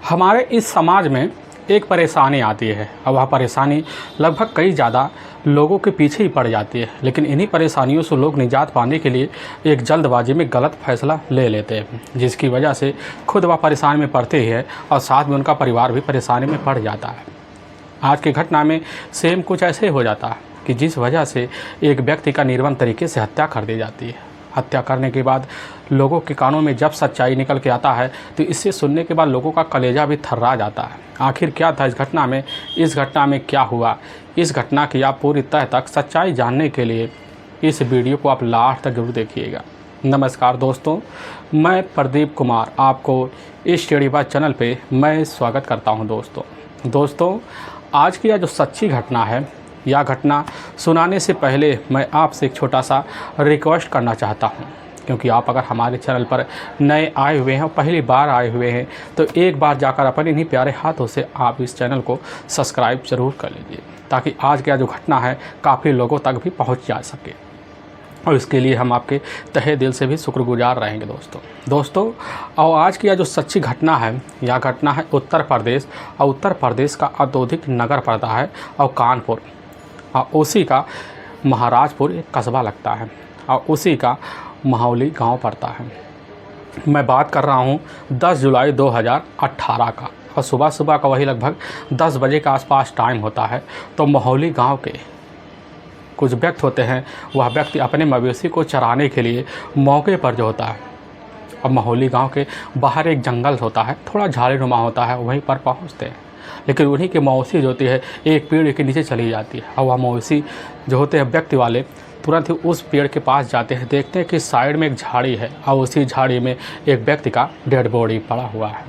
हमारे इस समाज में एक परेशानी आती है और वह परेशानी लगभग कई ज़्यादा लोगों के पीछे ही पड़ जाती है, लेकिन इन्हीं परेशानियों से लोग निजात पाने के लिए एक जल्दबाजी में गलत फैसला ले लेते हैं, जिसकी वजह से खुद वह परेशानी में पड़ते ही है और साथ में उनका परिवार भी परेशानी में पड़ जाता है। आज की घटना में सेम कुछ ऐसे हो जाता है कि जिस वजह से एक व्यक्ति का निर्मम तरीके से हत्या कर दी जाती है। हत्या करने के बाद लोगों के कानों में जब सच्चाई निकल के आता है तो इससे सुनने के बाद लोगों का कलेजा भी थर्रा जाता है। आखिर क्या था इस घटना में क्या हुआ, इस घटना की आप पूरी तह तक सच्चाई जानने के लिए इस वीडियो को आप लास्ट तक जरूर देखिएगा। नमस्कार दोस्तों, मैं प्रदीप कुमार आपको इस स्टडी बाय चैनल पे मैं स्वागत करता हूं। दोस्तों आज की यह जो सच्ची घटना है, यह घटना सुनाने से पहले मैं आपसे एक छोटा सा रिक्वेस्ट करना चाहता हूं, क्योंकि आप अगर हमारे चैनल पर नए आए हुए हैं, पहली बार आए हुए हैं, तो एक बार जाकर अपने इन्हीं प्यारे हाथों से आप इस चैनल को सब्सक्राइब ज़रूर कर लीजिए, ताकि आज की जो घटना है काफ़ी लोगों तक भी पहुंच जा सके। और इसके लिए हम आपके तहे दिल से भी शुक्रगुजार रहेंगे दोस्तों। और आज की यह जो सच्ची घटना है, यह घटना है उत्तर प्रदेश, और उत्तर प्रदेश का औद्योगिक नगर पड़ता है और कानपुर, और उसी का महाराजपुर एक कस्बा लगता है, और उसी का महौली गांव पड़ता है। मैं बात कर रहा हूं 10 जुलाई 2018 का, और सुबह का वही लगभग 10 बजे के आसपास टाइम होता है। तो महौली गांव के कुछ व्यक्ति होते हैं, वह व्यक्ति अपने मवेशी को चराने के लिए मौके पर जो होता है, और महौली गांव के बाहर एक जंगल होता है, थोड़ा झाड़ीनुमा होता है, वहीं पर पहुंचते हैं। लेकिन उन्हीं की मवेशी जो होती है एक पेड़ के नीचे चली जाती है, और वह मवेशी जो होते हैं व्यक्ति वाले तुरंत ही उस पेड़ के पास जाते हैं, देखते हैं कि साइड में एक झाड़ी है और उसी झाड़ी में एक व्यक्ति का डेड बॉडी पड़ा हुआ है।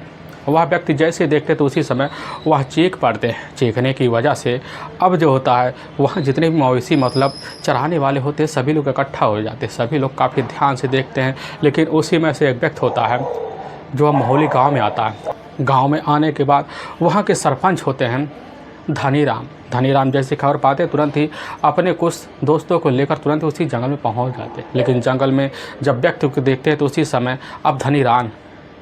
वह व्यक्ति जैसे देखते तो उसी समय वह चीख पड़ते हैं। चीखने की वजह से अब जो होता है वहाँ जितने भी मवेशी मतलब चराने वाले होते हैं सभी लोग इकट्ठा हो जाते हैं, सभी लोग काफ़ी ध्यान से देखते हैं। लेकिन उसी में से एक व्यक्ति होता है जो महौली गाँव में आता है। गांव में आने के बाद वहाँ के सरपंच होते हैं धनीराम जैसी खबर पाते तुरंत ही अपने कुछ दोस्तों को लेकर तुरंत उसी जंगल में पहुँच जाते। लेकिन जंगल में जब व्यक्ति को देखते हैं तो उसी समय अब धनीराम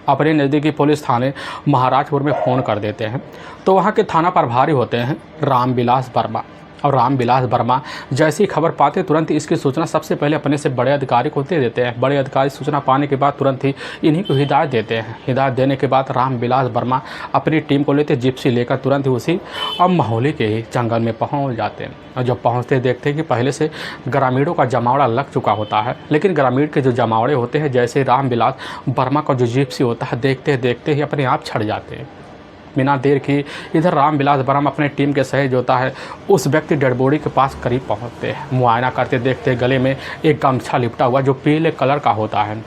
अपने नज़दीकी पुलिस थाने महाराजपुर में फ़ोन कर देते हैं। तो वहाँ के थाना प्रभारी होते हैं रामविलास वर्मा, और रामविलास वर्मा जैसी खबर पाते तुरंत इसकी सूचना सबसे पहले अपने से बड़े अधिकारी को दे देते हैं। बड़े अधिकारी सूचना पाने के बाद तुरंत ही इन्हीं को हिदायत देते हैं। हिदायत देने के बाद रामविलास वर्मा अपनी टीम को लेते जिप्सी लेकर तुरंत ही उसी अब महौली के ही जंगल में पहुंच जाते हैं। और जब पहुंचते देखते हैं कि पहले से ग्रामीणों का जमावड़ा लग चुका होता है। लेकिन ग्रामीण के जो जमावड़े होते हैं, जैसे रामविलास वर्मा का जो जिप्सी होता है, देखते ही अपने आप छड़ जाते हैं। बिना देर की इधर रामविलास वर्मा अपने टीम के सहित होता है उस व्यक्ति डेड बॉडी के पास करीब पहुंचते हैं। मुआयना करते देखते गले में एक गमछा लिपटा हुआ जो पीले कलर का होता है,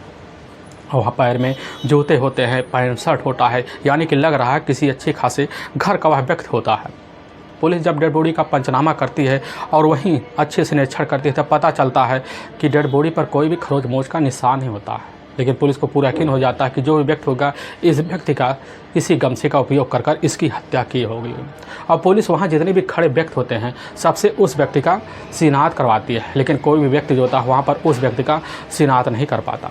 और पैर में जूते होते हैं, पैंट शर्ट होता है, यानी कि लग रहा है किसी अच्छे खासे घर का वह व्यक्ति होता है। पुलिस जब डेड बॉडी का पंचनामा करती है और वहीं अच्छे से निरीक्षण करती है तब पता चलता है कि डेड बॉडी पर कोई भी खरोच मोच का निशान नहीं होता है। लेकिन पुलिस को पूरा यकीन हो जाता है कि जो भी व्यक्ति होगा इस व्यक्ति का इसी गमछे का उपयोग कर इसकी हत्या की होगी। और पुलिस वहाँ जितने भी खड़े व्यक्ति होते हैं सबसे उस व्यक्ति का शिनाख्त करवाती है, लेकिन कोई भी व्यक्ति जो होता है वहाँ पर उस व्यक्ति का शिनाख्त नहीं कर पाता,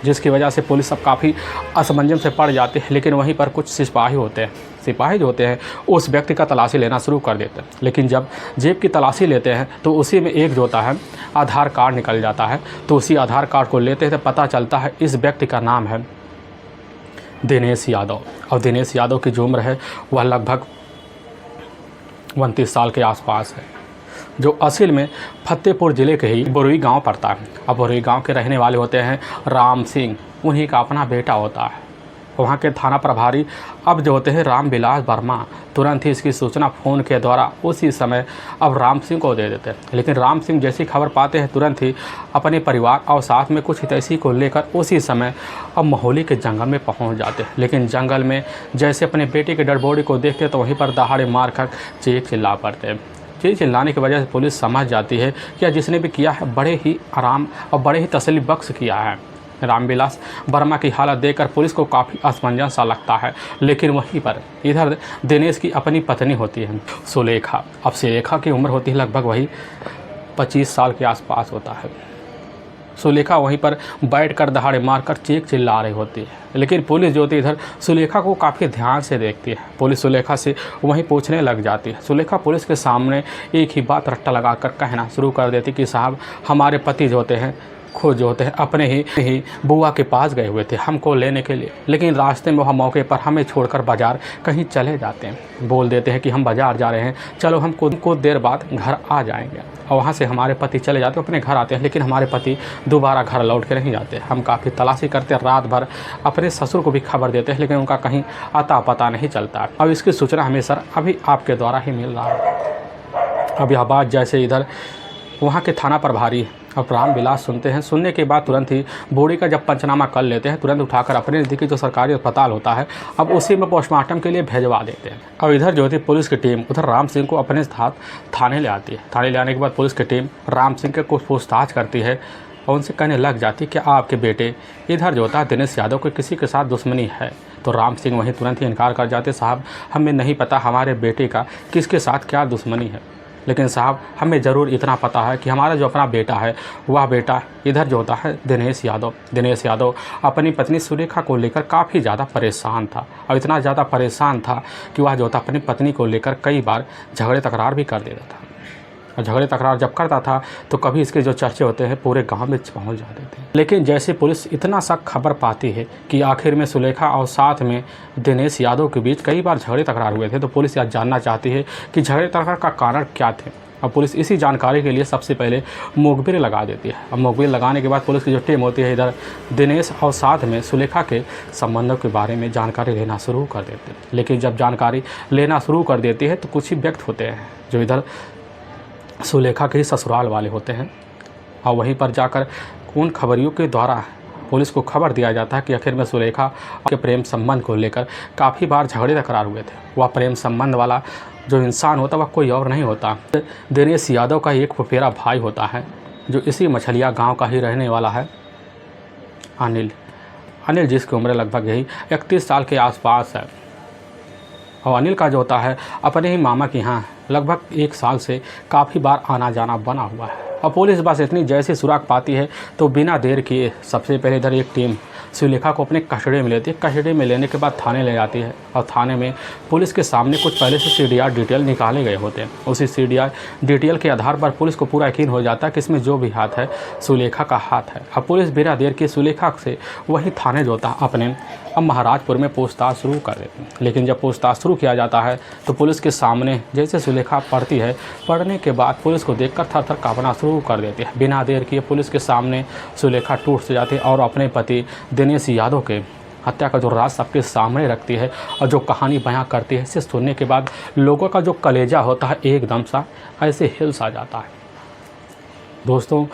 जिसकी वजह से पुलिस सब काफ़ी असमंजस से पड़ जाती है। लेकिन वहीं पर कुछ सिपाही जो होते हैं उस व्यक्ति का तलाशी लेना शुरू कर देते हैं। लेकिन जब जेब की तलाशी लेते हैं तो उसी में एक जो होता है आधार कार्ड निकल जाता है। तो उसी आधार कार्ड को लेते हैं तो पता चलता है इस व्यक्ति का नाम है दिनेश यादव, और दिनेश यादव की जो उम्र है वह लगभग 29 साल के आसपास है, जो असल में फतेहपुर ज़िले के ही बोरुई गांव पड़ता है। अब बोरुई गांव के रहने वाले होते हैं राम सिंह, उन्हीं का अपना बेटा होता है। वहाँ के थाना प्रभारी अब जो होते हैं रामविलास वर्मा तुरंत ही इसकी सूचना फ़ोन के द्वारा उसी समय अब राम सिंह को दे देते हैं। लेकिन राम सिंह जैसी खबर पाते हैं तुरंत ही अपने परिवार और साथ में कुछ हितैषी को लेकर उसी समय अब महौली के जंगल में पहुँच जाते हैं। लेकिन जंगल में जैसे अपने बेटे के डेड बॉडी को देखते तो वहीं पर दहाड़े मार कर चीख चिल्ला पड़ते हैं। चिल्लाने की वजह से पुलिस समझ जाती है कि जिसने भी किया है बड़े ही आराम और बड़े ही तसल्ली बख्श किया है। रामविलास वर्मा की हालत देखकर पुलिस को काफ़ी असमंजस सा लगता है। लेकिन वहीं पर इधर दिनेश की अपनी पत्नी होती है सुलेखा। अब सुलेखा की उम्र होती है लगभग वही 25 साल के आसपास होता है। सुलेखा वहीं पर बैठकर दहाड़े मारकर चीख चिल्ला रही होती है। लेकिन पुलिस जो होती है इधर सुलेखा को काफ़ी ध्यान से देखती है। पुलिस सुलेखा से वहीं पूछने लग जाती है। सुलेखा पुलिस के सामने एक ही बात रट्टा लगाकर कहना शुरू कर देती कि साहब, हमारे पति जो होते हैं खुद जो होते हैं अपने ही बुआ के पास गए हुए थे हमको लेने के लिए, लेकिन रास्ते में वह मौके पर हमें छोड़कर बाज़ार कहीं चले जाते हैं। बोल देते हैं कि हम बाज़ार जा रहे हैं, चलो हम कुछ देर बाद घर आ जाएंगे। और वहाँ से हमारे पति चले जाते हैं, अपने घर आते हैं, लेकिन हमारे पति दोबारा घर लौट के नहीं जाते। हम काफ़ी तलाशी करते हैं, रात भर अपने ससुर को भी खबर देते हैं, लेकिन उनका कहीं अता पता नहीं चलता। अब इसकी सूचना हमें सर अभी आपके द्वारा ही मिल रहा है। अब यह बात जैसे इधर वहाँ के थाना प्रभारी अब रामविलास सुनते हैं। सुनने के बाद तुरंत ही बॉडी का जब पंचनामा कर लेते हैं, तुरंत उठाकर अपने नज़दीकी जो सरकारी अस्पताल होता है अब उसी में पोस्टमार्टम के लिए भेजवा देते हैं। अब इधर जो होती है पुलिस की टीम उधर राम सिंह को अपने साथ थाने ले आती है। थाने ले आने के बाद पुलिस की टीम राम सिंह के कुछ पूछताछ करती है और उनसे कहने लग जाती है कि आपके बेटे इधर जो होता है दिनेश यादव को किसी के साथ दुश्मनी है। तो राम सिंह वहीं तुरंत ही इनकार कर जाते, साहब हमें नहीं पता हमारे बेटे का किसके साथ क्या दुश्मनी है, लेकिन साहब हमें ज़रूर इतना पता है कि हमारा जो अपना बेटा है वह बेटा इधर जो होता है दिनेश यादव अपनी पत्नी सुलेखा को लेकर काफ़ी ज़्यादा परेशान था। और इतना ज़्यादा परेशान था कि वह जो होता अपनी पत्नी को लेकर कई बार झगड़े तकरार भी कर देता था। और झगड़े तकरार जब करता था तो कभी इसके जो चर्चे होते हैं पूरे गांव में पहुंच जाते थे। लेकिन जैसे पुलिस इतना सा खबर पाती है कि आखिर में सुलेखा और साथ में दिनेश यादव के बीच कई बार झगड़े तकरार हुए थे, तो पुलिस यह जानना चाहती है कि झगड़े तकरार का कारण क्या थे। और पुलिस इसी जानकारी के लिए सबसे पहले मुखबिर लगा देती है। अब मुखबिर लगाने के बाद पुलिस की जो टीम होती है इधर दिनेश और साथ में सुलेखा के संबंधों के बारे में जानकारी लेना शुरू कर देते हैं। लेकिन जब जानकारी लेना शुरू कर देती है तो कुछ ही व्यक्ति होते हैं जो इधर सुलेखा के ही ससुराल वाले होते हैं। और वहीं पर जाकर उन खबरियों के द्वारा पुलिस को खबर दिया जाता है कि आखिर में सुलेखा के प्रेम संबंध को लेकर काफ़ी बार झगड़े तकरार हुए थे। वह प्रेम संबंध वाला जो इंसान होता वह कोई और नहीं होता, दिनेश यादव का एक फुफेरा भाई होता है जो इसी मछलिया गांव का ही रहने वाला है, अनिल जिसकी उम्र लगभग यही 31 साल के आसपास है। और अनिल का जो होता है अपने ही मामा के यहाँ लगभग 1 साल से काफ़ी बार आना जाना बना हुआ है। और पुलिस बस इतनी जैसे सुराग पाती है तो बिना देर किए सबसे पहले इधर एक टीम सुलेखा को अपने कस्टडी में लेती है। कस्टडी में लेने के बाद थाने ले जाती है और थाने में पुलिस के सामने कुछ पहले से सीडीआर डिटेल निकाले गए होते हैं। उसी सीडीआर डिटेल के आधार पर पुलिस को पूरा यकीन हो जाता है कि इसमें जो भी हाथ है सुलेखा का हाथ है। अब पुलिस बिना देर के सुलेखा से वही थाने जो होता अपने अब महाराजपुर में पूछताछ शुरू कर देते हैं। लेकिन जब पूछताछ शुरू किया जाता है तो पुलिस के सामने जैसे सुलेखा पढ़ती है, पढ़ने के बाद पुलिस को देखकर थर थर कांपना शुरू कर देती है। बिना देर किए पुलिस के सामने सुलेखा टूट से जाती है और अपने पति दिनेश यादव के हत्या का जो राज सबके सामने रखती है और जो कहानी बयां करती है, इसे सुनने के बाद लोगों का जो कलेजा होता है एकदम सा ऐसे हिल सा जाता है। दोस्तों,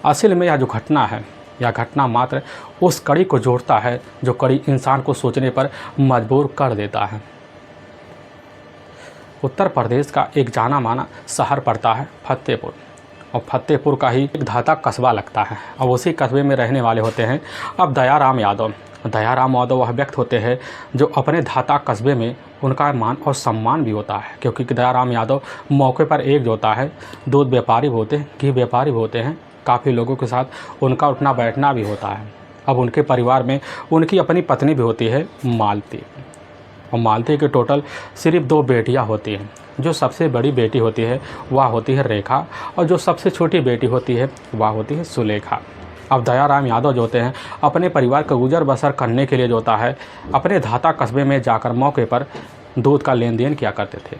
असल में यह जो घटना है यह घटना मात्र उस कड़ी को जोड़ता है जो कड़ी इंसान को सोचने पर मजबूर कर देता है। उत्तर प्रदेश का एक जाना माना शहर पड़ता है फतेहपुर, और फतेहपुर का ही एक धाता कस्बा लगता है। और उसी कस्बे में रहने वाले होते हैं अब दयाराम यादव वह व्यक्ति होते हैं जो अपने धाता कस्बे में उनका मान और सम्मान भी होता है, क्योंकि दयाराम यादव मौके पर एक जो होता है दूध व्यापारी भी होते हैं, घी व्यापारी भी होते हैं। काफ़ी लोगों के साथ उनका उठना बैठना भी होता है। अब उनके परिवार में उनकी अपनी पत्नी भी होती है मालती, और मालती के टोटल सिर्फ 2 बेटियां होती हैं। जो सबसे बड़ी बेटी होती है वह होती है रेखा, और जो सबसे छोटी बेटी होती है वह होती है सुलेखा। अब दयाराम यादव जो होते हैं अपने परिवार का गुजर बसर करने के लिए जो होता है अपने धाता कस्बे में जाकर मौके पर दूध का लेन देन किया करते थे।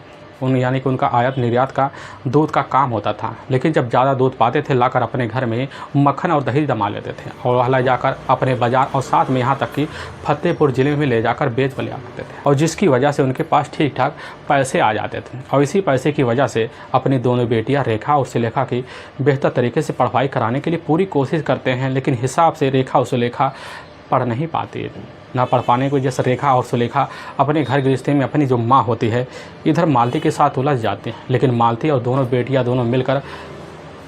यानी कि उनका आयात निर्यात का दूध का काम होता था। लेकिन जब ज़्यादा दूध पाते थे लाकर अपने घर में मक्खन और दही जमा लेते थे और वह ले जाकर अपने बाज़ार और साथ में यहाँ तक कि फतेहपुर ज़िले में ले जाकर बेच लिया करते थे, और जिसकी वजह से उनके पास ठीक ठाक पैसे आ जाते थे। और इसी पैसे की वजह से अपनी दोनों बेटियाँ रेखा और सुलेखा की बेहतर तरीके से पढ़ाई कराने के लिए पूरी कोशिश करते हैं। लेकिन हिसाब से रेखा और सुलेखा पढ़ नहीं पाती, ना पढ़ पाने की वजह से रेखा और सुलेखा अपने घर गृहस्थी में अपनी जो माँ होती है इधर मालती के साथ उलझ जाती हैं। लेकिन मालती और दोनों बेटियां दोनों मिलकर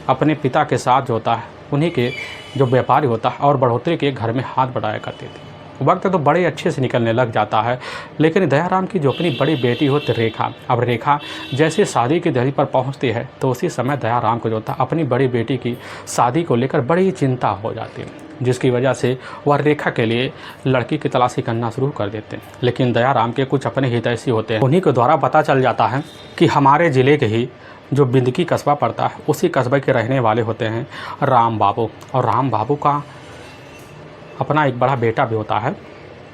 अपने पिता के साथ जो होता है उन्हीं के जो व्यापारी होता है और बढ़ोतरी के घर में हाथ बढ़ाया करती थी। वक्त तो बड़े अच्छे से निकलने लग जाता है, लेकिन दयाराम की जो अपनी बड़ी बेटी होती रेखा, अब रेखा जैसे शादी की दहलीज पर पहुंचती है तो उसी समय दयाराम को जो था अपनी बड़ी बेटी की शादी को लेकर बड़ी चिंता हो जाती है, जिसकी वजह से वह रेखा के लिए लड़की की तलाशी करना शुरू कर देते हैं। लेकिन दयाराम के कुछ अपने हितैषी होते हैं, उन्हीं के द्वारा पता चल जाता है कि हमारे ज़िले के ही जो बिंदकी कस्बा पड़ता है उसी कस्बे के रहने वाले होते हैं राम बाबू, और राम बाबू का अपना एक बड़ा बेटा भी होता है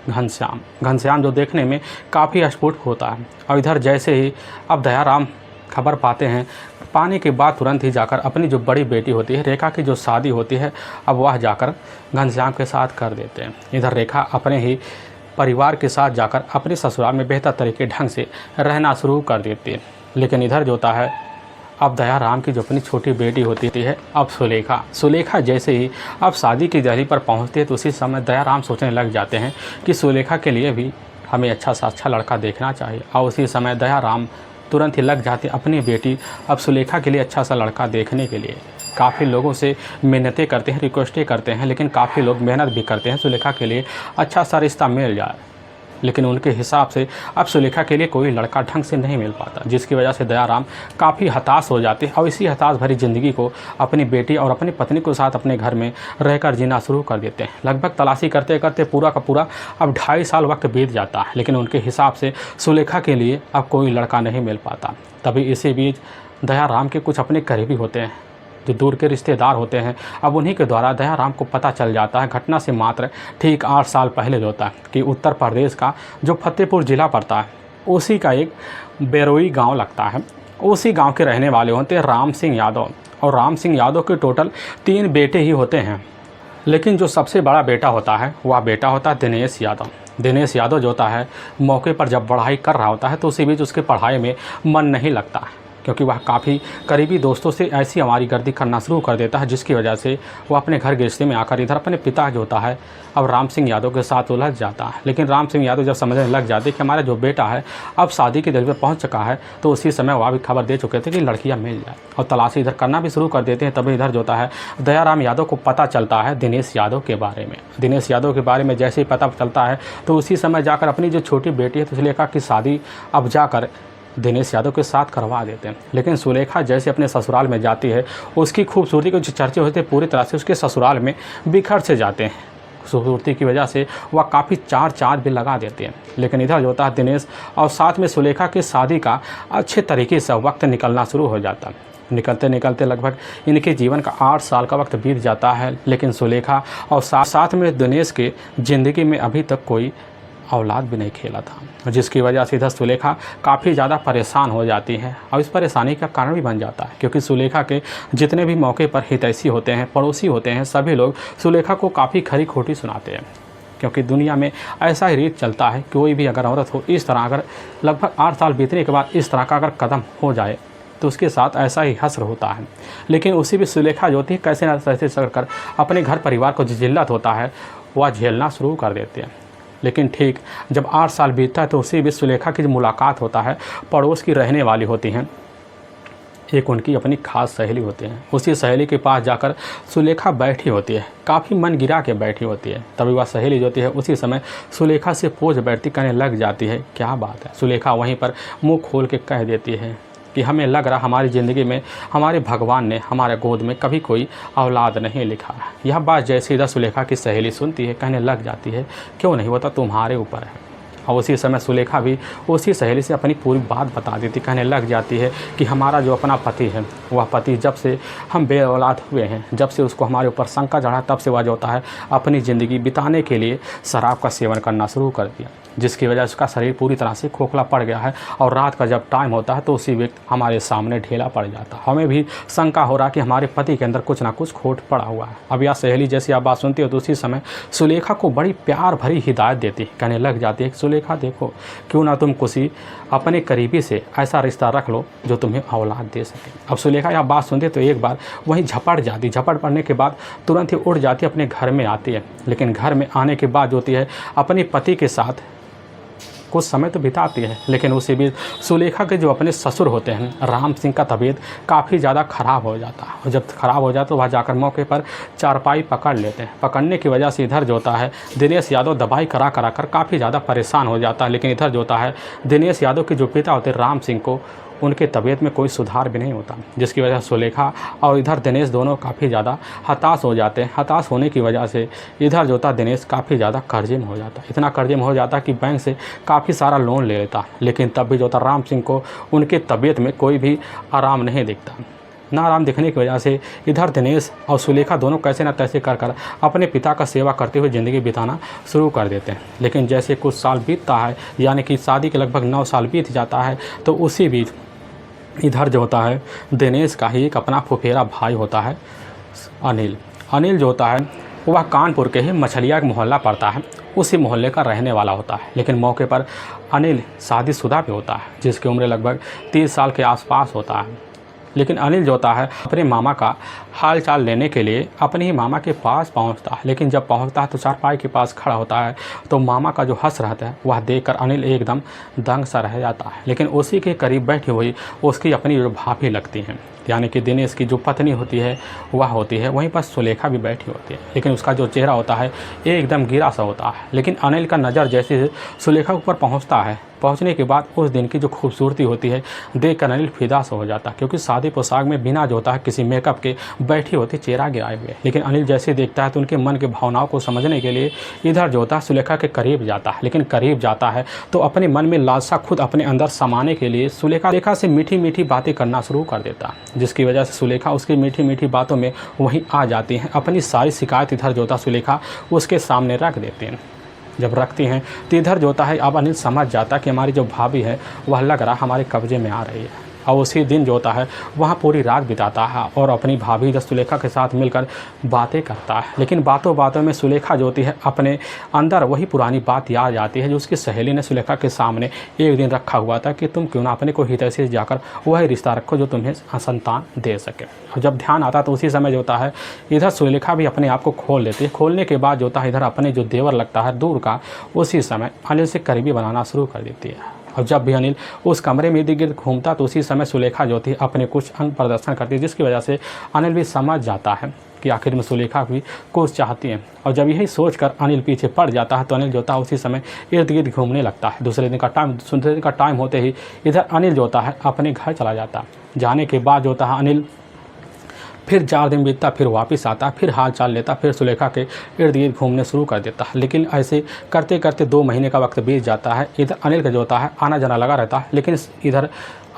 घनश्याम। घनश्याम जो देखने में काफ़ी अस्फुट होता है। और इधर जैसे ही अब दयाराम खबर पाते हैं, पाने के बाद तुरंत ही जाकर अपनी जो बड़ी बेटी होती है रेखा की जो शादी होती है अब वह जाकर घनश्याम के साथ कर देते हैं। इधर रेखा अपने ही परिवार के साथ जाकर अपने ससुराल में बेहतर तरीके ढंग से रहना शुरू कर देती है। लेकिन इधर जो होता है अब दयाराम की जो अपनी छोटी बेटी होती है अब सुलेखा जैसे ही अब शादी की दहलीज पर पहुंचती है तो उसी समय दयाराम सोचने लग जाते हैं कि सुलेखा के लिए भी हमें अच्छा सा अच्छा लड़का देखना चाहिए। और उसी समय दयाराम तुरंत ही लग जाते अपनी बेटी अब सुलेखा के लिए अच्छा सा लड़का देखने के लिए। काफ़ी लोगों से मिन्नतें करते हैं, रिक्वेस्टें करते हैं, लेकिन काफ़ी लोग मेहनत भी करते हैं सुलेखा के लिए अच्छा सा रिश्ता मिल जाए, लेकिन उनके हिसाब से अब सुलेखा के लिए कोई लड़का ढंग से नहीं मिल पाता, जिसकी वजह से दयाराम काफ़ी हताश हो जाते हैं और इसी हताश भरी ज़िंदगी को अपनी बेटी और अपनी पत्नी के साथ अपने घर में रहकर जीना शुरू कर देते हैं। लगभग तलाशी करते करते पूरा का पूरा अब 2.5 साल वक्त बीत जाता है, लेकिन उनके हिसाब से सुलेखा के लिए अब कोई लड़का नहीं मिल पाता। तभी इसी बीच दयाराम के कुछ अपने करीबी होते हैं जो दूर के रिश्तेदार होते हैं, अब उन्हीं के द्वारा दयाराम को पता चल जाता है घटना से मात्र ठीक 8 साल पहले जो होता है कि उत्तर प्रदेश का जो फतेहपुर ज़िला पड़ता है उसी का एक बेरोई गांव लगता है। उसी गांव के रहने वाले होते हैं राम सिंह यादव, और राम सिंह यादव के टोटल 3 बेटे ही होते हैं, लेकिन जो सबसे बड़ा बेटा होता है वह बेटा होता है दिनेश यादव। दिनेश यादव जो होता है मौके पर जब पढ़ाई कर रहा होता है तो उसी बीच उसके पढ़ाई में मन नहीं लगता है, क्योंकि वह काफ़ी करीबी दोस्तों से ऐसी आवारागर्दी करना शुरू कर देता है, जिसकी वजह से वह अपने घर गृहस्थी में आकर इधर अपने पिता जो होता है अब राम सिंह यादव के साथ उलझ जाता है। लेकिन राम सिंह यादव जब समझने लग जाते कि हमारा जो बेटा है अब शादी की दहलीज पर पहुंच चुका है तो उसी समय वह भी खबर दे चुके थे कि लड़कियां मिल जाए और तलाशी इधर करना भी शुरू कर देते हैं। तभी इधर जो होता है दयाराम यादव को पता चलता है दिनेश यादव के बारे में। दिनेश यादव के बारे में जैसे ही पता चलता है तो उसी समय जाकर अपनी जो छोटी बेटी है सुलेखा की शादी अब जाकर दिनेश यादव के साथ करवा देते हैं। लेकिन सुलेखा जैसे अपने ससुराल में जाती है उसकी खूबसूरती के जो चर्चे होते हैं पूरी तरह से उसके ससुराल में बिखर से जाते हैं। खूबसूरती की वजह से वह काफ़ी चार भी लगा देते हैं। लेकिन इधर जो होता है दिनेश और साथ में सुलेखा की शादी का अच्छे तरीके से वक्त निकलना शुरू हो जाता है। निकलते निकलते लगभग इनके जीवन का 8 साल का वक्त बीत जाता है, लेकिन सुलेखा और साथ में दिनेश के ज़िंदगी में अभी तक कोई औलाद भी नहीं खेला था, जिसकी वजह से इधर सुलेखा काफ़ी ज़्यादा परेशान हो जाती है और इस परेशानी का कारण भी बन जाता है, क्योंकि सुलेखा के जितने भी मौके पर हितैषी होते हैं, पड़ोसी होते हैं, सभी लोग सुलेखा को काफ़ी खरी खोटी सुनाते हैं। क्योंकि दुनिया में ऐसा ही रीत चलता है, कोई भी अगर औरत हो इस तरह अगर लगभग 8 साल बीतने के बाद इस तरह का अगर कदम हो जाए तो उसके साथ ऐसा ही हश्र होता है। लेकिन उसी भी सुलेखा जो होती है कैसे न कैसे चलकर अपने घर परिवार को जो जिल्लत होता है वह झेलना शुरू कर देते हैं। लेकिन ठीक जब 8 साल बीतता है तो उसी बीच सुलेखा की जो मुलाकात होता है पड़ोस की रहने वाली होती हैं, एक उनकी अपनी खास सहेली होती है। उसी सहेली के पास जाकर सुलेखा बैठी होती है, काफ़ी मन गिरा के बैठी होती है। तभी वह सहेली जो होती है उसी समय सुलेखा से पोछ बैठती कहने लग जाती है, क्या बात है। सुलेखा वहीं पर मुँह खोल के कह देती है कि हमें लग रहा हमारी ज़िंदगी में हमारे भगवान ने हमारे गोद में कभी कोई औलाद नहीं लिखा है। यह बात जैसे इधर सुलेखा की सहेली सुनती है कहने लग जाती है, क्यों नहीं, वो तो तुम्हारे ऊपर है। और उसी समय सुलेखा भी उसी सहेली से अपनी पूरी बात बता देती, कहने लग जाती है कि हमारा जो अपना पति है वह पति जब से हम बे औलाद हुए हैं, जब से उसको हमारे ऊपर शंका चढ़ा, तब से वह जो होता है अपनी ज़िंदगी बिताने के लिए शराब का सेवन करना शुरू कर दिया, जिसकी वजह से उसका शरीर पूरी तरह से खोखला पड़ गया है। और रात का जब टाइम होता है तो उसी व्यक्ति हमारे सामने ढेला पड़ जाता है। हमें भी शंका हो रहा कि हमारे पति के अंदर कुछ ना कुछ खोट पड़ा हुआ है। अब यह सहेली जैसी आप बात सुनती हो तो उसी समय सुलेखा को बड़ी प्यार भरी हिदायत देती, कहने लग जाती है, सुलेखा देखो, क्यों ना तुम किसी अपने करीबी से ऐसा रिश्ता रख लो जो तुम्हें औलाद दे सके। अब सुलेखा यह बात सुनती तो एक बार वहीं झपट जाती, झपट पड़ने के बाद तुरंत ही उड़ जाती, अपने घर में आती है। लेकिन घर में आने के बाद होती है अपने पति के साथ कुछ समय तो बिताती है, लेकिन उसी बीच सुलेखा के जो अपने ससुर होते हैं राम सिंह का तबीयत काफ़ी ज़्यादा ख़राब हो जाता है। और जब ख़राब हो जाता तो वह जाकर मौके पर चारपाई पकड़ लेते हैं। पकड़ने की वजह से इधर जो होता है दिनेश यादव दवाई करा कर काफ़ी ज़्यादा परेशान हो जाता है। लेकिन इधर जो होता है दिनेश यादव के जो पिता होते हैं राम सिंह को उनके तबीयत में कोई सुधार भी नहीं होता, जिसकी वजह से सुलेखा और इधर दिनेश दोनों काफ़ी ज़्यादा हताश हो जाते हैं। हताश होने की वजह से इधर जो था दिनेश काफ़ी ज़्यादा कर्जे में हो जाता है। इतना कर्जे में हो जाता कि बैंक से काफ़ी सारा लोन ले लेता, लेकिन तब भी जो था राम सिंह को उनके तबीयत में कोई भी आराम नहीं दिखता। ना आराम दिखने की वजह से इधर दिनेश और सुलेखा दोनों कैसे ना तैसे कर अपने पिता का सेवा करते हुए ज़िंदगी बिताना शुरू कर देते हैं। लेकिन जैसे कुछ साल बीतता है, यानी कि शादी के लगभग 9 साल बीत जाता है, तो उसी बीच इधर जो होता है दिनेश का ही एक अपना फुफेरा भाई होता है अनिल। अनिल जो होता है वह कानपुर के ही मछलिया मोहल्ला पड़ता है, उसी मोहल्ले का रहने वाला होता है। लेकिन मौके पर अनिल शादीशुदा भी होता है, जिसकी उम्र लगभग 30 साल के आसपास होता है। लेकिन अनिल जो होता है अपने मामा का हाल चाल लेने के लिए अपने ही मामा के पास पहुंचता है। लेकिन जब पहुंचता है तो चारपाई के पास खड़ा होता है, तो मामा का जो हंस रहता है वह देखकर अनिल एकदम दंग सा रह जाता है। लेकिन उसी के करीब बैठी हुई उसकी अपनी जो भाभी लगती हैं, यानी कि दिनेश की जो पत्नी होती है वह होती है, वहीं पर सुलेखा भी बैठी होती है। लेकिन उसका जो चेहरा होता है एकदम गिरा सा होता है। लेकिन अनिल का नज़र जैसे सुलेखा के ऊपर पहुंचता है, पहुंचने के बाद उस दिन की जो खूबसूरती होती है देखकर अनिल फिदा सा हो जाता है, क्योंकि शादी पोशाक में बिना जो होता है किसी मेकअप के बैठी होती चेहरा गिराए हुए। लेकिन अनिल जैसे देखता है तो उनके मन के भावनाओं को समझने के लिए इधर जो होता है सुलेखा के करीब जाता है। लेकिन करीब जाता है तो अपने मन में लालसा खुद अपने अंदर समाने के लिए सुलेखा से मीठी मीठी बातें करना शुरू कर देता है, जिसकी वजह से सुलेखा उसकी मीठी मीठी बातों में वहीं आ जाती हैं। अपनी सारी शिकायत इधर जो होता है सुलेखा उसके सामने रख देते हैं। जब रखती हैं तो इधर जो होता है अब अनिल समझ जाता कि हमारी जो भाभी है वह लग रहा हमारे कब्जे में आ रही है। और उसी दिन जो होता है वहाँ पूरी रात बिताता है और अपनी भाभी जो सुलेखा के साथ मिलकर बातें करता है। लेकिन बातों बातों में सुलेखा जो होती है अपने अंदर वही पुरानी बात याद आती है जो उसकी सहेली ने सुलेखा के सामने एक दिन रखा हुआ था कि तुम क्यों ना अपने को हितैषी से जाकर वही रिश्ता रखो जो तुम्हें संतान दे सके। और जब ध्यान आता तो उसी समय जो होता है इधर सुलेखा भी अपने आप को खोल लेती है। खोलने के बाद जो होता है इधर अपने जो देवर लगता है दूर का, उसी समय अनिल से करीबी बनाना शुरू कर देती है। और जब भी अनिल उस कमरे में इर्द गिर्द घूमता तो उसी समय सुलेखा जो थी अपने कुछ अंग प्रदर्शन करती है, जिसकी वजह से अनिल भी समझ जाता है कि आखिर में सुलेखा भी कुछ चाहती हैं। और जब यही सोचकर अनिल पीछे पड़ जाता है तो अनिल जो होता है उसी समय इर्द गिर्द घूमने लगता है। दूसरे दिन का टाइम होते ही इधर अनिल जो होता है अपने घर चला जाता है। जाने के बाद जो होता है अनिल फिर 4 दिन बीतता, फिर वापस आता, फिर हाल चाल लेता, फिर सुलेखा के इर्द गिर्द घूमने शुरू कर देता है। लेकिन ऐसे करते करते 2 महीने का वक्त बीत जाता है। इधर अनिल का जो होता है आना जाना लगा रहता है, लेकिन इधर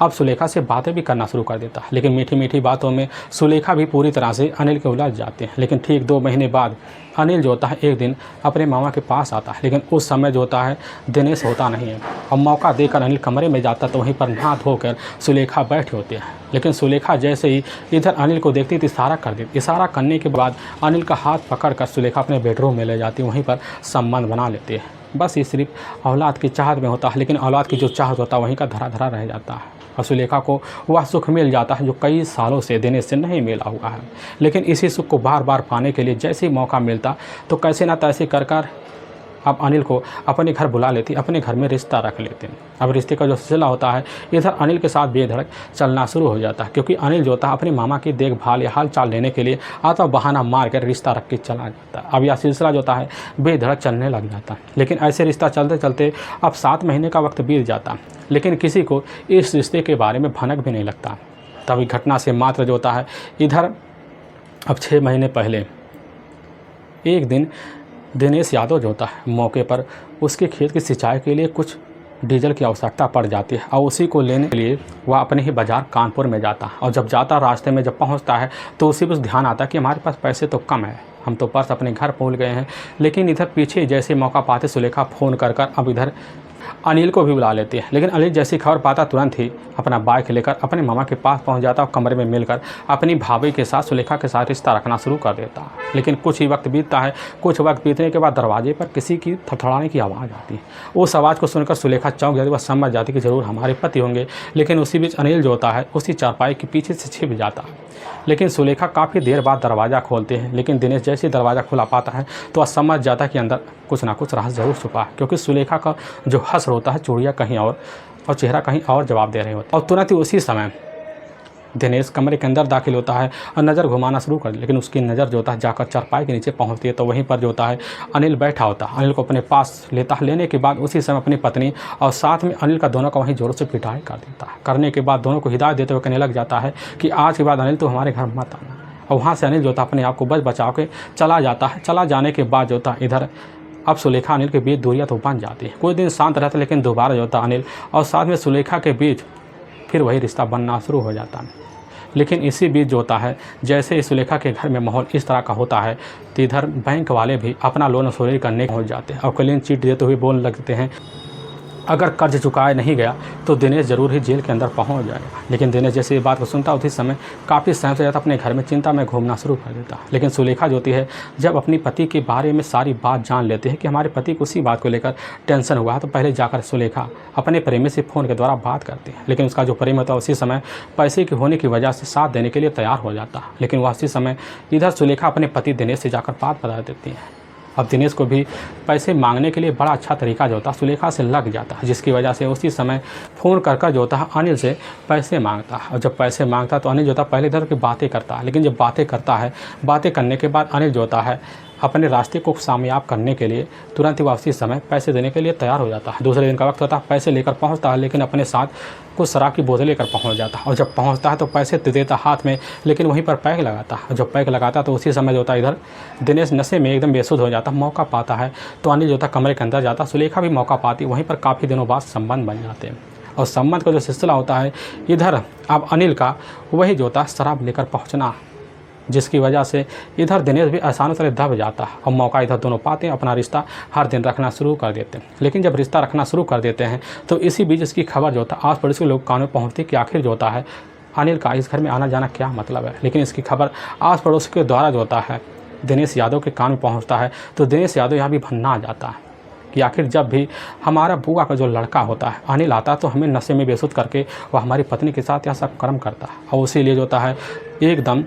अब सुलेखा से बातें भी करना शुरू कर देता है। लेकिन मीठी मीठी बातों में सुलेखा भी पूरी तरह से अनिल के उलझ जाते हैं। लेकिन ठीक 2 महीने बाद अनिल जो होता है एक दिन अपने मामा के पास आता है। लेकिन उस समय जो होता है दिनेश होता नहीं है। अब मौका देकर अनिल कमरे में जाता तो वहीं पर नहा धोकर सुलेखा बैठी होती है। लेकिन सुलेखा जैसे ही इधर अनिल को देखती तो इशारा कर देती। इशारा करने के बाद अनिल का हाथ पकड़कर सुलेखा अपने बेडरूम में ले जाती, वहीं पर संबंध बना लेती है। बस ये सिर्फ औलाद की चाहत में होता है, लेकिन औलाद की जो चाहत होता है वहीं का धरा धरा रह जाता है। और सुलेखा को वह सुख मिल जाता है जो कई सालों से दिनेश से नहीं मिला हुआ है। लेकिन इसी सुख को बार बार पाने के लिए जैसे ही मौका मिलता तो कैसे ना तैसे कर अब अनिल को अपने घर बुला लेती, अपने घर में रिश्ता रख लेते हैं। अब रिश्ते का जो सिलसिला होता है इधर अनिल के साथ बेधड़क चलना शुरू हो जाता है, क्योंकि अनिल जो होता है अपने मामा की देखभाल या हाल चाल लेने के लिए आता बहाना मार कर रिश्ता रख के चला जाता है। अब यह सिलसिला जो होता है बेधड़क चलने लग जाता है। लेकिन ऐसे रिश्ता चलते चलते अब 7 महीने का वक्त बीत जाता, लेकिन किसी को इस रिश्ते के बारे में भनक भी नहीं लगता। तभी घटना से मात्र जो होता है इधर अब 6 महीने पहले एक दिन दिनेश यादव जो होता है मौके पर उसके खेत की सिंचाई के लिए कुछ डीजल की आवश्यकता पड़ जाती है और उसी को लेने के लिए वह अपने ही बाज़ार कानपुर में जाता है। और जब जाता रास्ते में जब पहुंचता है तो उसी पर ध्यान आता कि हमारे पास पैसे तो कम है, हम तो पर्स अपने घर भूल गए हैं। लेकिन इधर पीछे जैसे मौका पाते सुलेखा फ़ोन कर अब इधर अनिल को भी बुला लेती है। लेकिन अनिल जैसी खबर पाता तुरंत ही अपना बाइक लेकर अपने मामा के पास पहुंच जाता और कमरे में मिलकर अपनी भाभी के साथ सुलेखा के साथ रिश्ता रखना शुरू कर देता है। लेकिन कुछ ही वक्त बीतता है। कुछ वक्त बीतने के बाद दरवाजे पर किसी की थड़थड़ाने की आवाज़ आती है। उस आवाज़ को सुनकर सुलेखा चौंक जाती, वह समझ जाती कि ज़रूर हमारे पति होंगे। लेकिन उसी बीच अनिल जो होता है उसी चारपाई के पीछे से छिप जाता है। लेकिन सुलेखा काफ़ी देर बाद दरवाज़ा खोलते हैं। लेकिन दिनेश जैसे दरवाज़ा खुला पाता है तो वह समझ जाता है कि अंदर कुछ ना कुछ राज ज़रूर छुपा है, क्योंकि सुलेखा का जो हंस कसर होता है, चूड़ियाँ कहीं और चेहरा कहीं और जवाब दे रहे होते हैं। और तुरंत ही उसी समय दिनेश कमरे के अंदर दाखिल होता है और नज़र घुमाना शुरू कर, लेकिन उसकी नज़र जो होता है जाकर चारपाई के नीचे पहुंचती है। तो वहीं पर जो होता है अनिल बैठा होता है। अनिल को अपने पास लेता है। लेने के बाद उसी समय अपनी पत्नी और साथ में अनिल का दोनों का वहीं ज़ोरों से पिटाई कर देता है। करने के बाद दोनों को हिदायत देते हुए कहने लग जाता है कि आज के बाद अनिल तो हमारे घर मत आना। और वहाँ से अनिल जो होता है अपने आप को बच बचा के चला जाता है। चला जाने के बाद जो होता है इधर अब सुलेखा अनिल के बीच दूरियाँ तो बन जाती है। कुछ दिन शांत रहता है, लेकिन दोबारा जो होता है अनिल और साथ में सुलेखा के बीच फिर वही रिश्ता बनना शुरू हो जाता है। लेकिन इसी बीच जो होता है जैसे ही सुलेखा के घर में माहौल इस तरह का होता है तो इधर बैंक वाले भी अपना लोन वसूली करने पहुंच जाते हैं और क्लीन चिट देते हुए बोलने लगते हैं अगर कर्ज चुकाया नहीं गया तो दिनेश ज़रूर ही जेल के अंदर पहुंच जाएगा। लेकिन दिनेश जैसे ये बात को सुनता उसी समय काफ़ी सहम से जाता, अपने घर में चिंता में घूमना शुरू कर देता। लेकिन सुलेखा जो होती है जब अपनी पति के बारे में सारी बात जान लेते हैं कि हमारे पति को उसी बात को लेकर टेंशन हुआ है, तो पहले जाकर सुलेखा अपने प्रेमी से फ़ोन के द्वारा बात करती है। लेकिन उसका जो प्रेमी होता है उसी समय पैसे की होने की वजह से साथ देने के लिए तैयार हो जाता है। लेकिन वह उसी समय इधर सुलेखा अपने पति दिनेश से जाकर बात बता देती है। अब दिनेश को भी पैसे मांगने के लिए बड़ा अच्छा तरीका जो होता है सुलेखा से लग जाता है, जिसकी वजह से उसी समय फ़ोन कर जो होता है अनिल से पैसे मांगता है। और जब पैसे मांगता है तो अनिल जो होता है पहले इधर की बातें करता है, लेकिन जब बातें करता है बातें करने के बाद अनिल जो होता है अपने रास्ते को कामयाब करने के लिए तुरंत ही वापसी समय पैसे देने के लिए तैयार हो जाता है। दूसरे दिन का वक्त होता है, पैसे लेकर पहुंचता है, लेकिन अपने साथ कुछ शराब की बोतल लेकर पहुंच जाता है। और जब पहुंचता है तो पैसे देता हाथ में, लेकिन वहीं पर पैक लगाता है। जब पैक लगाता है तो उसी समय जो होता है इधर दिनेश नशे में एकदम बेसुध हो जाता है। मौका पाता है तो अनिल जो होता है कमरे के अंदर जाता है। सुलेखा भी मौका पाती, वहीं पर काफ़ी दिनों बाद संबंध बन जाते हैं। और संबंध का जो सिलसिला होता है इधर अब अनिल का वही जो होता है शराब लेकर पहुँचना, जिसकी वजह से इधर दिनेश भी आसानी से दब जाता है। और मौका इधर दोनों पाते हैं, अपना रिश्ता हर दिन रखना शुरू कर देते हैं। लेकिन जब रिश्ता रखना शुरू कर देते हैं तो इसी बीच इसकी खबर जो होता है आस पड़ोस के लोग कान में पहुँचती कि आखिर जो होता है अनिल का इस घर में आना जाना क्या मतलब है। लेकिन इसकी खबर आस पड़ोस के द्वारा जो होता है दिनेश यादव के कान में पहुँचता है तो दिनेश यादव यहाँ भी भन्ना आ जाता है कि आखिर जब भी हमारा बुआ का जो लड़का होता है अनिल आता तो हमें नशे में बेसुध करके वह हमारी पत्नी के साथ यह सब कर्म करता है। और उसी लिए जो होता है एकदम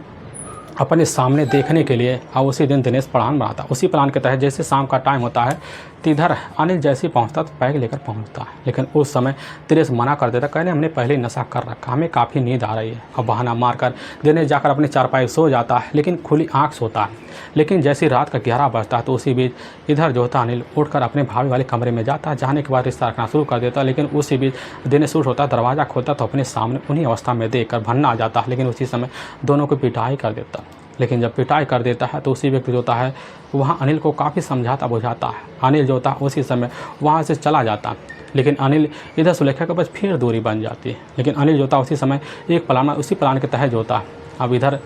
अपने सामने देखने के लिए और उसी दिन दिनेश प्लान बनाता। उसी प्लान के तहत जैसे शाम का टाइम होता है तो इधर अनिल जैसे ही पहुंचता तो बैग लेकर पहुंचता है। लेकिन उस समय दिनेश मना कर देता, कहने हमने पहले ही नशा कर रखा, हमें काफ़ी नींद आ रही है। और बहाना मारकर दिनेश जाकर अपने चारपाई सो जाता है, लेकिन खुली आँख सोता है। लेकिन जैसी रात का 11 बजता है तो उसी बीच इधर जो होता अनिल उठकर अपने भाभी वाले कमरे में जाता है। जाने के बाद रिश्ता रखना शुरू कर देता है। लेकिन उसी बीच दिनेश उठ होता, दरवाज़ा खोलता तो अपने सामने उन्हीं अवस्था में देखकर भन्ना आ जाता है। लेकिन उसी समय दोनों को पिटाई कर देता। लेकिन जब पिटाई कर देता है तो उसी व्यक्ति जो होता है वहाँ अनिल को काफ़ी समझाता बुझाता है। अनिल जो होता है उसी समय वहाँ से चला जाता है। लेकिन अनिल इधर सुलेखा के पास फिर दूरी बन जाती है। लेकिन अनिल जो होता है उसी समय एक प्लान, उसी प्लान के तहत जो होता है अब इधर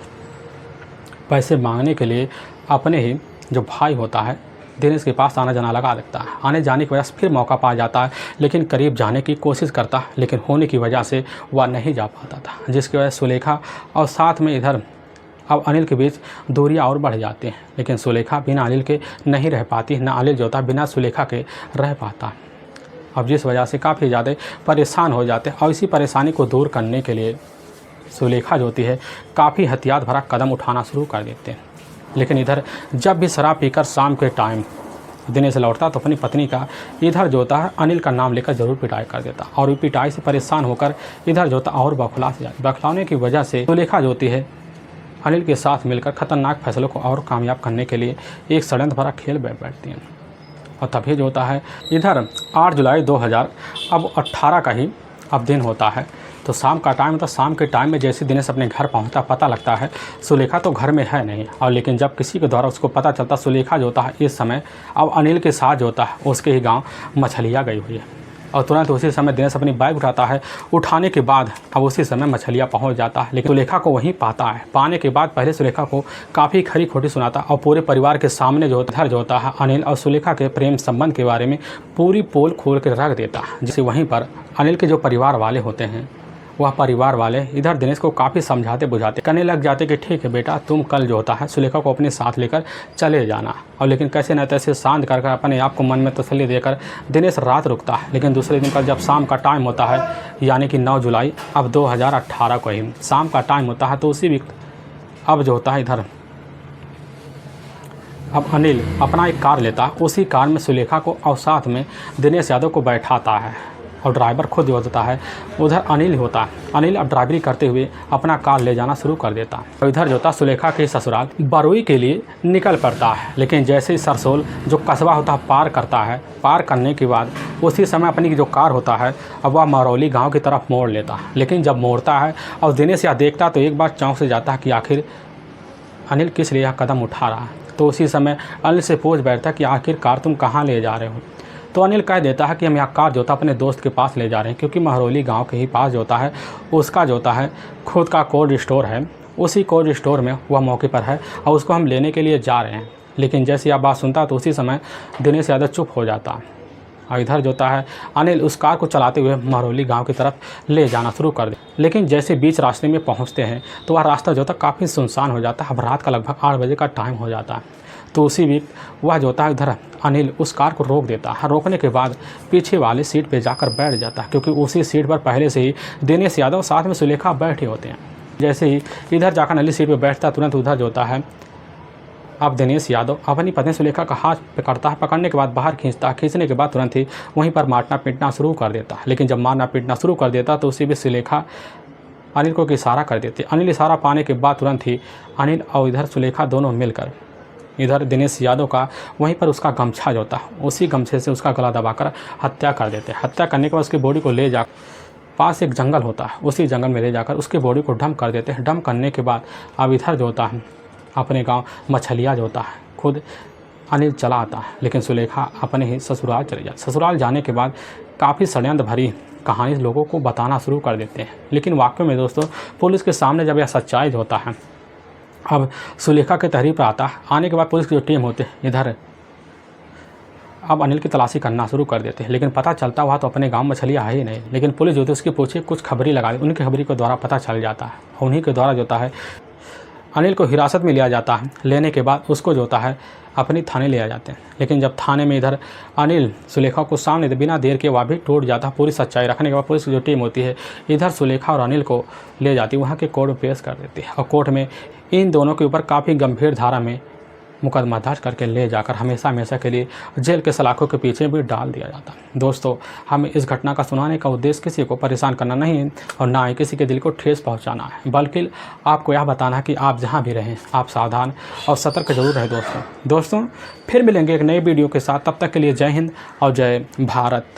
पैसे मांगने के लिए अपने ही जो भाई होता है दिनेश के पास आना जाना लगा देता है। आने जाने की वजह से फिर मौका पा जाता है, लेकिन करीब जाने की कोशिश करता है, लेकिन होने की वजह से वह नहीं जा पाता था, जिसकी वजह से सुलेखा और साथ में इधर अब अनिल के बीच दूरियां और बढ़ जाती हैं। लेकिन सुलेखा बिना अनिल के नहीं रह पाती, ना अनिल जो होता बिना सुलेखा के रह पाता। अब जिस वजह से काफ़ी ज़्यादा परेशान हो जाते हैं। और इसी परेशानी को दूर करने के लिए सुलेखा जो होती है काफ़ी हथियार भरा कदम उठाना शुरू कर देते हैं। लेकिन इधर जब भी शराब पीकर शाम के टाइम दिनेश लौटता तो अपनी पत्नी का इधर जो होता है अनिल का नाम लेकर ज़रूर पिटाई कर देता। और पिटाई से परेशान होकर इधर जो होता और बौखला से जाता। बौखलाने की वजह से सुलेखा जो होती है अनिल के साथ मिलकर खतरनाक फैसलों को और कामयाब करने के लिए एक षड्यंत्र भरा खेल बैठती हैं। और तभी जो होता है इधर 8 जुलाई 2018 का ही अब दिन होता है। तो शाम का टाइम होता, शाम के टाइम में जैसे दिनेश अपने घर पहुंचता पता लगता है सुलेखा तो घर में है नहीं। और लेकिन जब किसी के द्वारा उसको पता चलता सुलेखा जो होता है इस समय अब अनिल के साथ जो होता है उसके ही गाँव मछलियाँ गई हुई है। और तुरंत उसी समय दिनेश अपनी बाइक उठाता है। उठाने के बाद अब उसी समय मछलियाँ पहुंच जाता है। लेकिन सुलेखा को वहीं पाता है। पाने के बाद पहले सुलेखा को काफ़ी खरी खोटी सुनाता और पूरे परिवार के सामने जो होता है अनिल और सुलेखा के प्रेम संबंध के बारे में पूरी पोल खोल के रख देता है। जिससे वहीं पर अनिल के जो परिवार वाले होते हैं वह परिवार वाले इधर दिनेश को काफ़ी समझाते बुझाते कहने लग जाते कि ठीक है बेटा, तुम कल जो होता है सुलेखा को अपने साथ लेकर चले जाना। और लेकिन कैसे न तैसे शांत कर अपने आप को मन में तसल्ली देकर दिनेश रात रुकता है। लेकिन दूसरे दिन का जब शाम का टाइम होता है यानी कि 9 जुलाई अब 2018 को ही शाम का टाइम होता है तो उसी वक्त अब जो होता है इधर अब अनिल अपना एक कार लेता, उसी कार में सुलेखा को और साथ में दिनेश यादव को बैठाता है और ड्राइवर खुद होता है। उधर अनिल होता है। अनिल अब ड्राइवरी करते हुए अपना कार ले जाना शुरू कर देता है। इधर जो था सुलेखा के ससुराल बरुई के लिए निकल पड़ता है, लेकिन जैसे ही सरसोल जो कस्बा होता है पार करता है, पार करने के बाद उसी समय अपनी जो कार होता है अब वह मरौली गाँव की तरफ मोड़ लेता है। लेकिन जब मोड़ता है और दिनेश यह देखता तो एक बार चौंक से जाता है कि आखिर अनिल किस लिए यह कदम उठा रहा है। तो उसी समय अनिल से पूछ बैठता कि आखिरकार तुम कहाँ ले जा रहे हो। तो अनिल कह देता है कि हम यहाँ कार जोता अपने दोस्त के पास ले जा रहे हैं, क्योंकि महरौली गांव के ही पास जोता है उसका जोता है खुद का कोल्ड स्टोर है। उसी कोल्ड स्टोर में वह मौके पर है और उसको हम लेने के लिए जा रहे हैं। लेकिन जैसे यह बात सुनता तो उसी समय दिनेश यादव चुप हो जाता है और इधर जोता है अनिल उस कार को चलाते हुए महरौली गाँव की तरफ ले जाना शुरू कर दे। लेकिन जैसे बीच रास्ते में पहुँचते हैं तो वह रास्ता जोता काफ़ी सुनसान हो जाता है। अब रात का लगभग 8 बजे का टाइम हो जाता है। तो उसी बीच वह जोता है इधर अनिल उस कार को रोक देता है। रोकने के बाद पीछे वाली सीट पे जाकर बैठ जाता है, क्योंकि उसी सीट पर पहले से ही दिनेश यादव साथ में सुलेखा बैठे होते हैं। जैसे ही इधर जाकर अनिल सीट पे बैठता तुरंत उधर जोता है अब दिनेश यादव अपनी पत्नी सुलेखा का हाथ पकड़ता है। पकड़ने के बाद बाहर खींचता है। खींचने के बाद तुरंत ही वहीं पर मारना पीटना शुरू कर देता है। लेकिन जब मारना पीटना शुरू कर देता तो उसी बीच सुलेखा अनिल को इशारा कर देती है। अनिल इशारा पाने के बाद तुरंत ही अनिल और इधर सुलेखा दोनों मिलकर इधर दिनेश यादव का वहीं पर उसका गमछा जो होता है उसी गमछे से उसका गला दबाकर हत्या कर देते हैं। हत्या करने के बाद उसकी बॉडी को ले जा पास एक जंगल होता है, उसी जंगल में ले जाकर उसकी बॉडी को डंप कर देते हैं। डंप करने के बाद अब इधर जो होता है अपने गांव मछलिया जो होता है खुद अनिल चला आता है, लेकिन सुलेखा अपने ही ससुराल चले जाती। ससुराल जाने के बाद काफ़ी षड्यंत्र भरी कहानी लोगों को बताना शुरू कर देते हैं। लेकिन वाकई में दोस्तों पुलिस के सामने जब यह सच्चाई होता है अब सुलेखा के तहरीर पर आता है। आने के बाद पुलिस की जो टीम होती है इधर अब अनिल की तलाशी करना शुरू कर देते हैं। लेकिन पता चलता हुआ तो अपने गांव मछलियाँ है ही नहीं। लेकिन पुलिस जो होती है उसकी पूछे कुछ खबरी लगा दी, उनकी खबरी के द्वारा पता चल जाता है। उन्हीं के द्वारा जो होता है अनिल को हिरासत में लिया जाता है। लेने के बाद उसको जो होता है अपनी थाने ले आ जाते हैं। लेकिन जब थाने में इधर अनिल सुलेखा को सामने बिना देर के वह भी टूट जाता है। पूरी सच्चाई रखने के बाद पुलिस की जो टीम होती है इधर सुलेखा और अनिल को ले जाती है, वहाँ के कोर्ट में पेश कर देती है। और कोर्ट में इन दोनों के ऊपर काफ़ी गंभीर धारा में मुकदमा दर्ज करके ले जाकर हमेशा हमेशा के लिए जेल के सलाखों के पीछे भी डाल दिया जाता है। दोस्तों हमें इस घटना का सुनाने का उद्देश्य किसी को परेशान करना नहीं है और ना ही किसी के दिल को ठेस पहुंचाना है, बल्कि आपको यह बताना है कि आप जहां भी रहें आप सावधान और सतर्क जरूर रहें। दोस्तों फिर मिलेंगे एक नई वीडियो के साथ। तब तक के लिए जय हिंद और जय भारत।